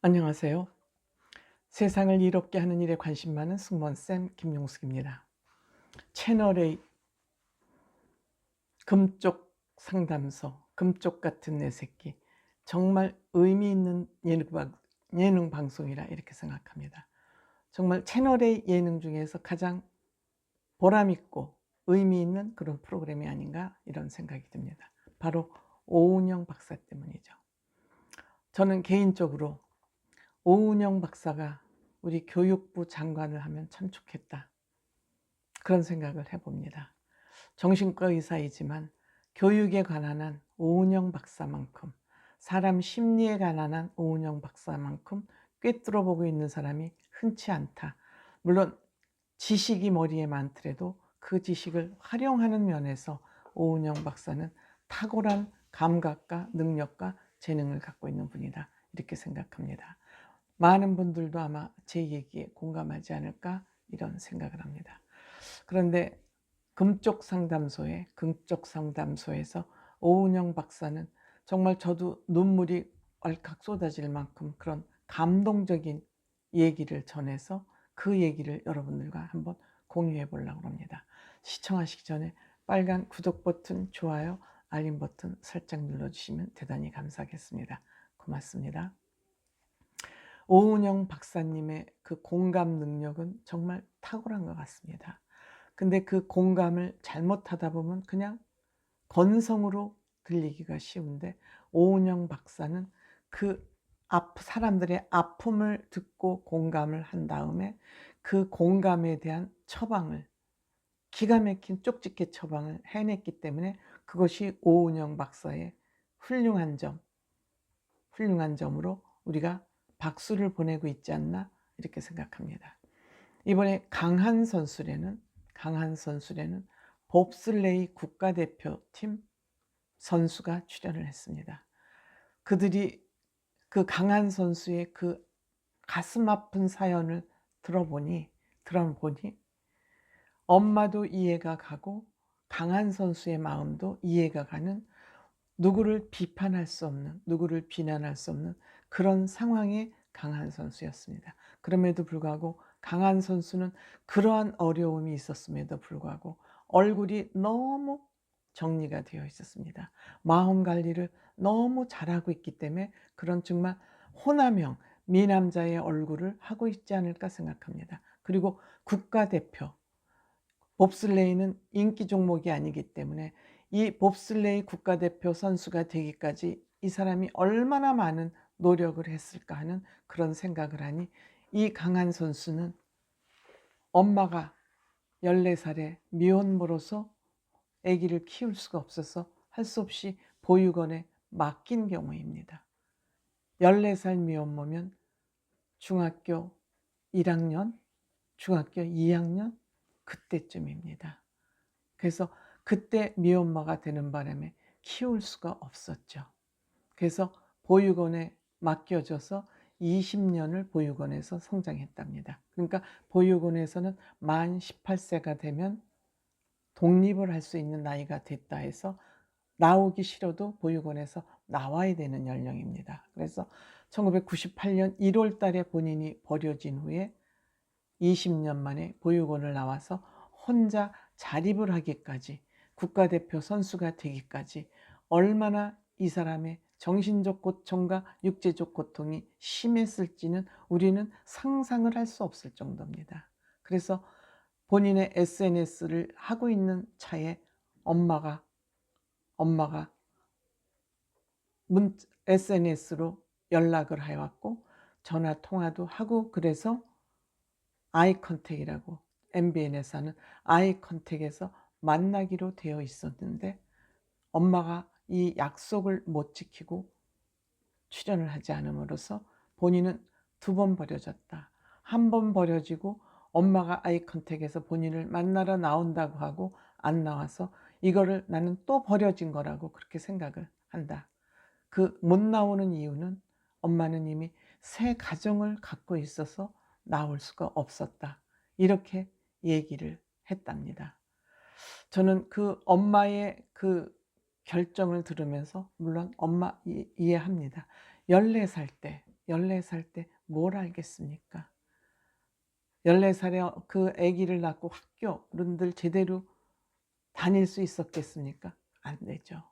안녕하세요. 세상을 이롭게 하는 일에 관심 많은 승무원쌤 김용숙입니다. 채널A 금쪽 상담소, 금쪽 같은 내 새끼. 정말 의미 있는 예능 방송이라 이렇게 생각합니다. 정말 채널A 예능 중에서 가장 보람 있고 의미 있는 그런 프로그램이 아닌가 이런 생각이 듭니다. 바로 오은영 박사 때문이죠. 저는 개인적으로 오은영 박사가 우리 교육부 장관을 하면 참 좋겠다, 그런 생각을 해봅니다. 정신과 의사이지만 교육에 관한 한 오은영 박사만큼, 사람 심리에 관한 한 오은영 박사만큼 꿰뚫어보고 있는 사람이 흔치 않다. 물론 지식이 머리에 많더라도 그 지식을 활용하는 면에서 오은영 박사는 탁월한 감각과 능력과 재능을 갖고 있는 분이다, 이렇게 생각합니다. 많은 분들도 아마 제 얘기에 공감하지 않을까 이런 생각을 합니다. 그런데 금쪽 상담소에서 오은영 박사는 정말 저도 눈물이 왈칵 쏟아질 만큼 그런 감동적인 얘기를 전해서 그 얘기를 여러분들과 한번 공유해 보려고 합니다. 시청하시기 전에 빨간 구독 버튼, 좋아요, 알림 버튼 살짝 눌러주시면 대단히 감사하겠습니다. 고맙습니다. 오은영 박사님의 그 공감 능력은 정말 탁월한 것 같습니다. 근데 그 공감을 잘못하다 보면 그냥 건성으로 들리기가 쉬운데, 오은영 박사는 그 사람들의 아픔을 듣고 공감을 한 다음에 그 공감에 대한 처방을, 기가 막힌 쪽집게 처방을 해냈기 때문에 그것이 오은영 박사의 훌륭한 점으로 우리가 박수를 보내고 있지 않나 이렇게 생각합니다. 이번에 강한 선수래는 봅슬레이 국가대표팀 선수가 출연을 했습니다. 그들이 그 강한 선수의 그 가슴 아픈 사연을 들어보니 엄마도 이해가 가고 강한 선수의 마음도 이해가 가는, 누구를 비판할 수 없는, 누구를 비난할 수 없는 그런 상황의 강한 선수였습니다. 그럼에도 불구하고 강한 선수는 그러한 어려움이 있었음에도 불구하고 얼굴이 너무 정리가 되어 있었습니다. 마음 관리를 너무 잘하고 있기 때문에 그런 정말 호남형 미남자의 얼굴을 하고 있지 않을까 생각합니다. 그리고 국가대표, 봅슬레이는 인기 종목이 아니기 때문에 이 봅슬레이 국가대표 선수가 되기까지 이 사람이 얼마나 많은 노력을 했을까 하는 그런 생각을 하니, 이 강한 선수는 엄마가 14살에 미혼모로서 아기를 키울 수가 없어서 할 수 없이 보육원에 맡긴 경우입니다. 14살 미혼모면 중학교 1학년, 중학교 2학년 그때쯤입니다. 그래서 그때 미혼모가 되는 바람에 키울 수가 없었죠. 그래서 보육원에 맡겨져서 20년을 보육원에서 성장했답니다. 그러니까 보육원에서는 만 18세가 되면 독립을 할 수 있는 나이가 됐다 해서 나오기 싫어도 보육원에서 나와야 되는 연령입니다. 그래서 1998년 1월 달에 본인이 버려진 후에 20년 만에 보육원을 나와서 혼자 자립을 하기까지, 국가대표 선수가 되기까지 얼마나 이 사람의 정신적 고통과 육체적 고통이 심했을지는 우리는 상상을 할 수 없을 정도입니다. 그래서 본인의 SNS를 하고 있는 차에 엄마가 SNS로 연락을 해왔고 전화 통화도 하고, 그래서 아이 컨택이라고 MBN에서 하는 아이 컨택에서 만나기로 되어 있었는데 엄마가 이 약속을 못 지키고 출연을 하지 않음으로써 본인은 2번 버려졌다. 한 번 버려지고 엄마가 아이 컨택에서 본인을 만나러 나온다고 하고 안 나와서 이거를 나는 또 버려진 거라고 그렇게 생각을 한다. 그 못 나오는 이유는 엄마는 이미 새 가정을 갖고 있어서 나올 수가 없었다, 이렇게 얘기를 했답니다. 저는 그 엄마의 그 결정을 들으면서, 물론 엄마 이해합니다. 14살 때 14살 때 뭘 알겠습니까? 14살에 그 아기를 낳고 학교 어른들 제대로 다닐 수 있었겠습니까? 안 되죠.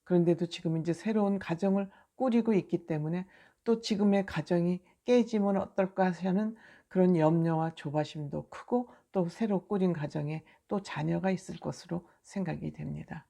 그런데도 지금 이제 새로운 가정을 꾸리고 있기 때문에 또 지금의 가정이 깨지면 어떨까 하는 그런 염려와 조바심도 크고, 또 새로 꾸린 가정에 또 자녀가 있을 것으로 생각이 됩니다.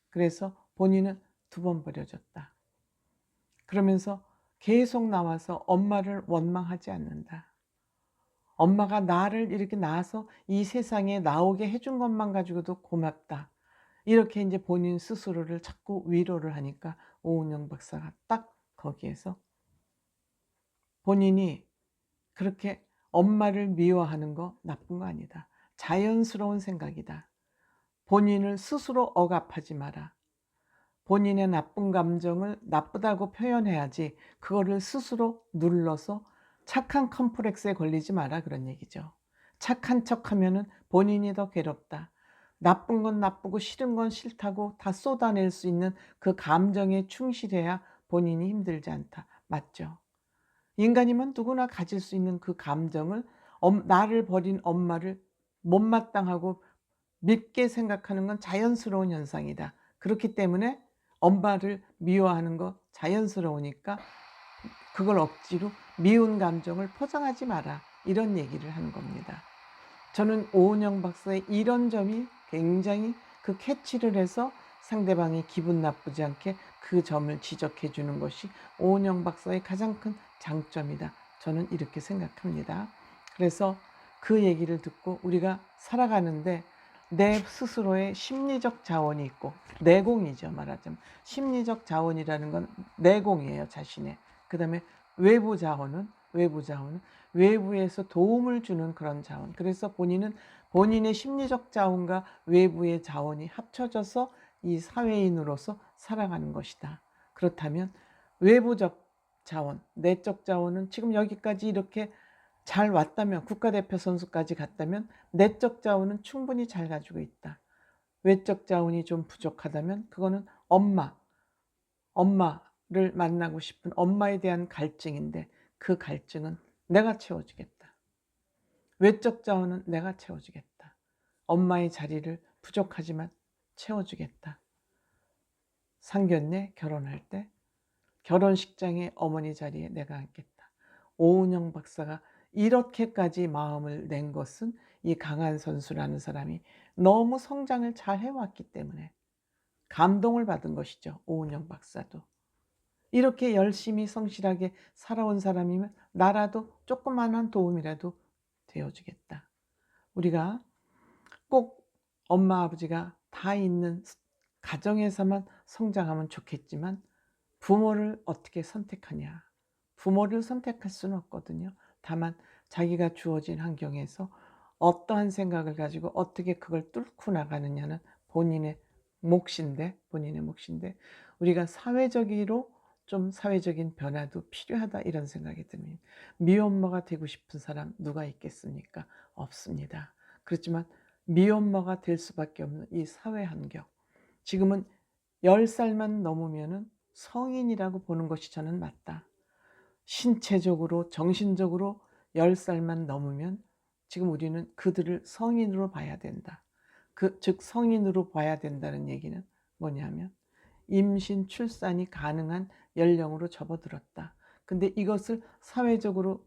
그래서 본인은 2번 버려졌다. 그러면서 계속 나와서 엄마를 원망하지 않는다. 엄마가 나를 이렇게 낳아서 이 세상에 나오게 해준 것만 가지고도 고맙다. 이렇게 이제 본인 스스로를 자꾸 위로를 하니까 오은영 박사가 딱 거기에서 본인이 그렇게 엄마를 미워하는 거 나쁜 거 아니다. 자연스러운 생각이다. 본인을 스스로 억압하지 마라. 본인의 나쁜 감정을 나쁘다고 표현해야지 그거를 스스로 눌러서 착한 컴플렉스에 걸리지 마라, 그런 얘기죠. 착한 척하면은 본인이 더 괴롭다. 나쁜 건 나쁘고 싫은 건 싫다고 다 쏟아낼 수 있는 그 감정에 충실해야 본인이 힘들지 않다. 맞죠? 인간이면 누구나 가질 수 있는 그 감정을, 나를 버린 엄마를 못마땅하고 밉게 생각하는 건 자연스러운 현상이다. 그렇기 때문에 엄마를 미워하는 거 자연스러우니까 그걸 억지로 미운 감정을 포장하지 마라, 이런 얘기를 하는 겁니다. 저는 오은영 박사의 이런 점이 굉장히 그 캐치를 해서 상대방이 기분 나쁘지 않게 그 점을 지적해 주는 것이 오은영 박사의 가장 큰 장점이다. 저는 이렇게 생각합니다. 그래서 그 얘기를 듣고 우리가 살아가는데 내 스스로의 심리적 자원이 있고, 내공이죠, 말하자면. 심리적 자원이라는 건 내공이에요, 자신의. 그다음에 외부 자원은 외부에서 도움을 주는 그런 자원. 그래서 본인은 본인의 심리적 자원과 외부의 자원이 합쳐져서 이 사회인으로서 살아가는 것이다. 그렇다면 외부적 자원, 내적 자원은 지금 여기까지 이렇게 잘 왔다면, 국가대표 선수까지 갔다면 내적 자원은 충분히 잘 가지고 있다. 외적 자원이 좀 부족하다면 그거는 엄마를 만나고 싶은 엄마에 대한 갈증인데, 그 갈증은 내가 채워주겠다. 외적 자원은 내가 채워주겠다. 엄마의 자리를 부족하지만 채워주겠다. 상견례 결혼할 때 결혼식장에 어머니 자리에 내가 앉겠다. 오은영 박사가 이렇게까지 마음을 낸 것은 이 강한 선수라는 사람이 너무 성장을 잘 해왔기 때문에 감동을 받은 것이죠. 오은영 박사도. 이렇게 열심히 성실하게 살아온 사람이면 나라도 조그만한 도움이라도 되어주겠다. 우리가 꼭 엄마 아버지가 다 있는 가정에서만 성장하면 좋겠지만 부모를 어떻게 선택하냐. 부모를 선택할 수는 없거든요. 다만 자기가 주어진 환경에서 어떠한 생각을 가지고 어떻게 그걸 뚫고 나가느냐는 본인의 몫인데 우리가 사회적으로 좀 사회적인 변화도 필요하다, 이런 생각이 듭니다. 미혼모가 되고 싶은 사람 누가 있겠습니까? 없습니다. 그렇지만 미혼모가 될 수밖에 없는 이 사회 환경, 지금은 10살만 넘으면은 성인이라고 보는 것이 저는 맞다. 신체적으로 정신적으로 10살만 넘으면 지금 우리는 그들을 성인으로 봐야 된다. 즉 성인으로 봐야 된다는 얘기는 뭐냐면 임신, 출산이 가능한 연령으로 접어들었다. 근데 이것을 사회적으로,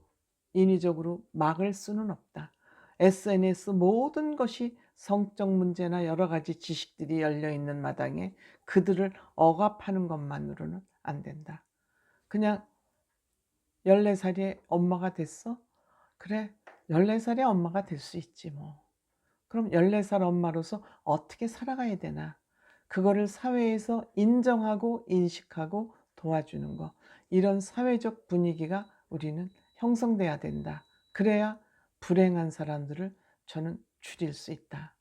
인위적으로 막을 수는 없다. SNS 모든 것이 성적 문제나 여러 가지 지식들이 열려 있는 마당에 그들을 억압하는 것만으로는 안 된다. 그냥 14살에 엄마가 됐어? 그래, 14살에 엄마가 될 수 있지 뭐. 그럼 14살 엄마로서 어떻게 살아가야 되나? 그거를 사회에서 인정하고 인식하고 도와주는 거. 이런 사회적 분위기가 우리는 형성돼야 된다. 그래야 불행한 사람들을 저는 줄일 수 있다.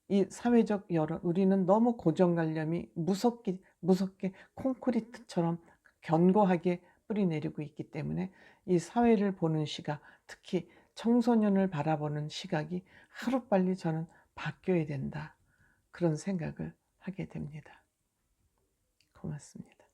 이 사회적 여론, 우리는 너무 고정관념이 무섭게 콘크리트처럼 견고하게 뿌리내리고 있기 때문에 이 사회를 보는 시각, 특히 청소년을 바라보는 시각이 하루빨리 저는 바뀌어야 된다. 그런 생각을 하게 됩니다. 고맙습니다.